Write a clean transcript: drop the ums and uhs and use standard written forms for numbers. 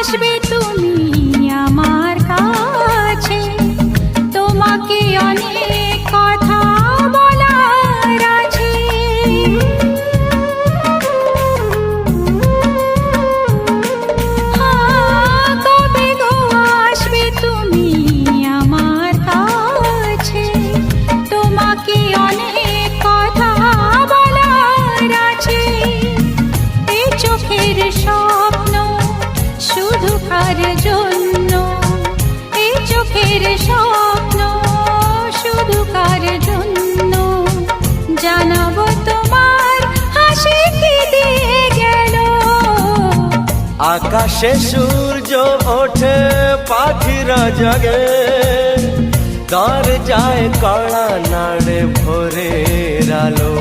আসবে তুমি আমার কাছে, তোমাকে অনেক কথা বলার আছে। কবে গো আসবে তুমি আমার কাছে, তোমাকে অনেক কথা বলার আছে। এই চোখের স্বপ্ন শুধু কার জন্য, এই চোখের স্বপ্ন শুধু কার জন্য, জানাবো তোমার হাসি কি দিয়ে গেল। আকাশে সূর্য ওঠে পাখিরা জাগে, দরজায় কড়া নাড়ে ভোরের আলো।